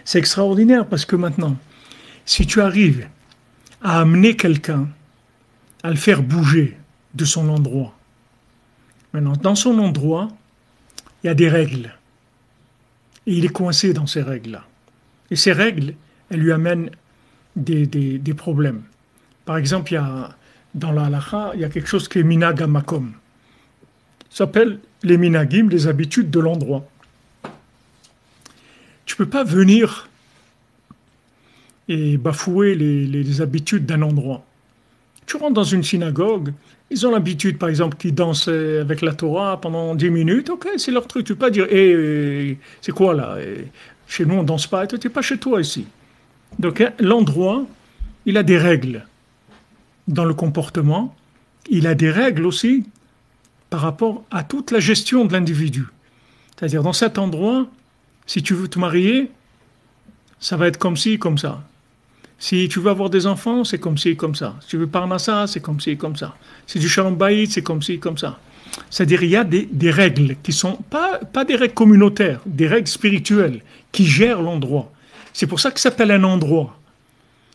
C'est extraordinaire parce que maintenant, si tu arrives à amener quelqu'un, à le faire bouger de son endroit, maintenant, dans son endroit, il y a des règles. Et il est coincé dans ces règles-là. Et ces règles, elles lui amènent des problèmes. Par exemple, dans la halakha, il y a quelque chose qui est minag hamakom. Ça s'appelle les minagim, les habitudes de l'endroit. Tu ne peux pas venir et bafouer les habitudes d'un endroit. Tu rentres dans une synagogue, ils ont l'habitude, par exemple, qu'ils dansent avec la Torah pendant 10 minutes. Ok, c'est leur truc. Tu ne peux pas dire, c'est quoi là? Chez nous, on ne danse pas. Tu n'es pas chez toi ici. Donc, l'endroit, il a des règles dans le comportement. Il a des règles aussi par rapport à toute la gestion de l'individu. C'est-à-dire, dans cet endroit, si tu veux te marier, ça va être comme ci, comme ça. Si tu veux avoir des enfants, c'est comme ci, comme ça. Si tu veux parnassa, c'est comme ci, comme ça. Si du shalom bayit, c'est comme ci, comme ça. C'est-à-dire il y a des règles qui sont pas des règles communautaires, des règles spirituelles qui gèrent l'endroit. C'est pour ça qu'il s'appelle un endroit.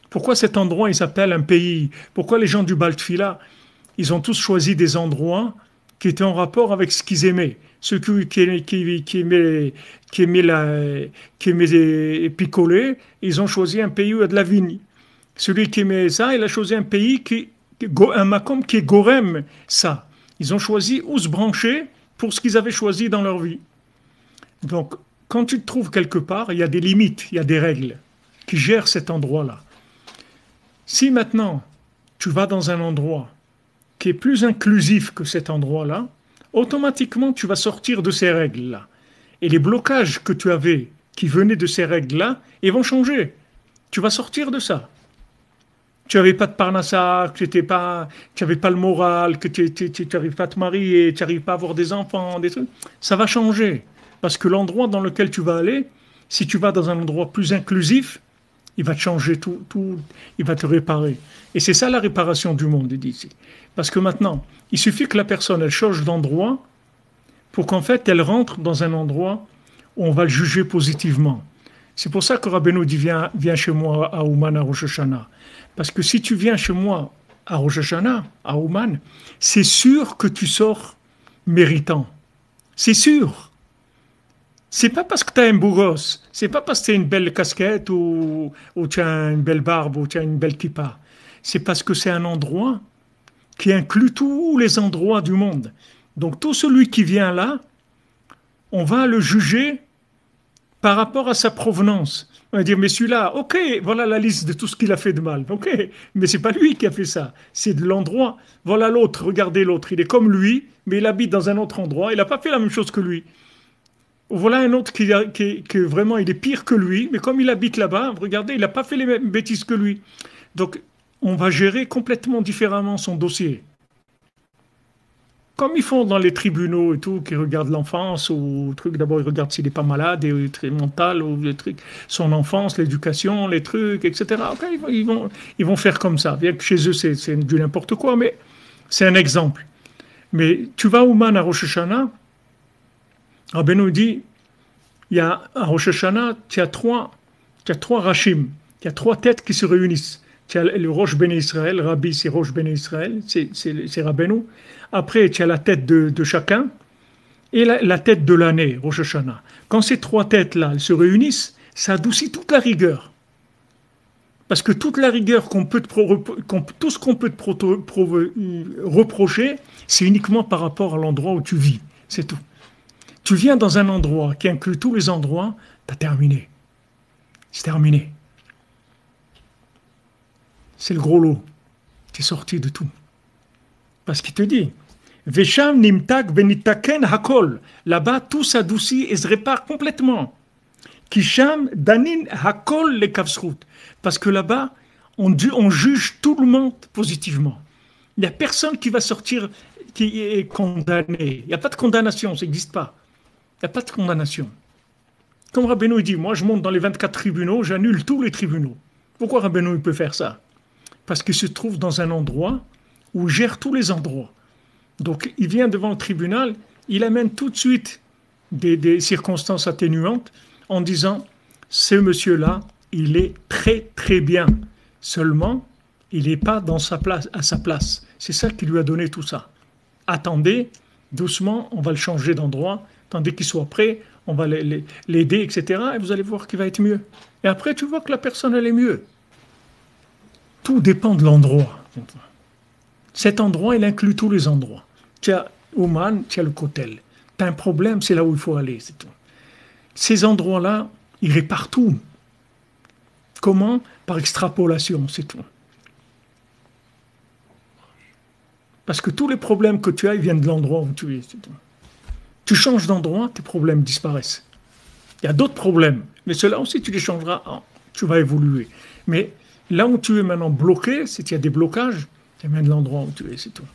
Pourquoi cet endroit, il s'appelle un pays? Pourquoi les gens du Baltfila, ils ont tous choisi des endroits qui étaient en rapport avec ce qu'ils aimaient? Ceux qui aimaient picoler, ils ont choisi un pays où il y a de la vigne. Celui qui aimait ça, il a choisi un pays un makom qui est gorem ça. Ils ont choisi où se brancher pour ce qu'ils avaient choisi dans leur vie. Donc, quand tu te trouves quelque part, il y a des limites, il y a des règles qui gèrent cet endroit-là. Si maintenant, tu vas dans un endroit qui est plus inclusif que cet endroit-là, automatiquement, tu vas sortir de ces règles-là. Et les blocages que tu avais, qui venaient de ces règles-là, ils vont changer. Tu vas sortir de ça. Tu n'avais pas de parnassa, tu n'avais pas le moral, que tu n'arrives pas à te marier, tu n'arrives pas à avoir des enfants, des trucs. Ça va changer. Parce que l'endroit dans lequel tu vas aller, si tu vas dans un endroit plus inclusif, il va te changer tout, il va te réparer. Et c'est ça la réparation du monde, il dit ici. Parce que maintenant, il suffit que la personne, elle change d'endroit pour qu'en fait, elle rentre dans un endroit où on va le juger positivement. C'est pour ça que Rabbeinu dit, viens chez moi à Ouman, à Rosh Hashanah. Parce que si tu viens chez moi à Rosh Hashanah, à Ouman, c'est sûr que tu sors méritant. C'est sûr. C'est pas parce que tu as un beau gosse, c'est pas parce que tu as une belle casquette ou tu as une belle barbe ou tu as une belle kippa. C'est parce que c'est un endroit qui inclut tous les endroits du monde. Donc tout celui qui vient là, on va le juger par rapport à sa provenance. On va dire, mais celui-là, ok, voilà la liste de tout ce qu'il a fait de mal. Ok, mais c'est pas lui qui a fait ça, c'est de l'endroit. Voilà l'autre, regardez l'autre, il est comme lui, mais il habite dans un autre endroit, il n'a pas fait la même chose que lui. Voilà un autre qui vraiment, il est pire que lui, mais comme il habite là-bas, regardez, il n'a pas fait les mêmes bêtises que lui. Donc, on va gérer complètement différemment son dossier. Comme ils font dans les tribunaux et tout, qui regardent l'enfance ou le truc, d'abord ils regardent s'il n'est pas malade, et très mental, ou les trucs, son enfance, l'éducation, les trucs, etc. Okay, ils vont faire comme ça. Bien que chez eux, c'est du n'importe quoi, mais c'est un exemple. Mais tu vas au Man à Rosh Hashanah, Rabbeinu dit, il y a, à Rosh Hashanah, tu as trois Rachim, il y a trois têtes qui se réunissent. Tu as le Rosh Béné Israël, Rabbi c'est Rosh Béné Israël, c'est Rabbeinu. Après, tu as la tête de chacun et la tête de l'année, Rosh Hashanah. Quand ces trois têtes-là elles se réunissent, ça adoucit toute la rigueur. Parce que toute la rigueur tout ce qu'on peut te reprocher, c'est uniquement par rapport à l'endroit où tu vis. C'est tout. Tu viens dans un endroit qui inclut tous les endroits, t'as terminé. C'est terminé. C'est le gros lot. Tu es sorti de tout. Parce qu'il te dit, Vesham nimtak benitaken hakol. Là-bas, tout s'adoucit et se répare complètement. Kisham danin hakol le kavsrut. Parce que là-bas, on juge tout le monde positivement. Il n'y a personne qui va sortir qui est condamné. Il n'y a pas de condamnation, ça n'existe pas. Il n'y a pas de condamnation. Comme Rabbeinu dit, moi je monte dans les 24 tribunaux, j'annule tous les tribunaux. Pourquoi Rabbeinu peut faire ça? Parce qu'il se trouve dans un endroit où il gère tous les endroits. Donc il vient devant le tribunal, il amène tout de suite des circonstances atténuantes en disant ce monsieur-là, il est très très bien. Seulement, il n'est pas dans sa place, à sa place. C'est ça qui lui a donné tout ça. Attendez, doucement, on va le changer d'endroit. Attendez qu'il soit prêt, on va l'aider, etc. Et vous allez voir qu'il va être mieux. Et après, tu vois que la personne, elle est mieux. Tout dépend de l'endroit. Cet endroit, il inclut tous les endroits. Tu as Ouman, tu as le Kotel. Tu as un problème, c'est là où il faut aller, c'est tout. Ces endroits-là, il est partout. Comment? Par extrapolation, c'est tout. Parce que tous les problèmes que tu as, ils viennent de l'endroit où tu es, c'est tout. Tu changes d'endroit, tes problèmes disparaissent. Il y a d'autres problèmes, mais ceux-là aussi, tu les changeras, tu vas évoluer. Mais là où tu es maintenant bloqué, c'est qu'il y a des blocages, tu viens de l'endroit où tu es, c'est tout.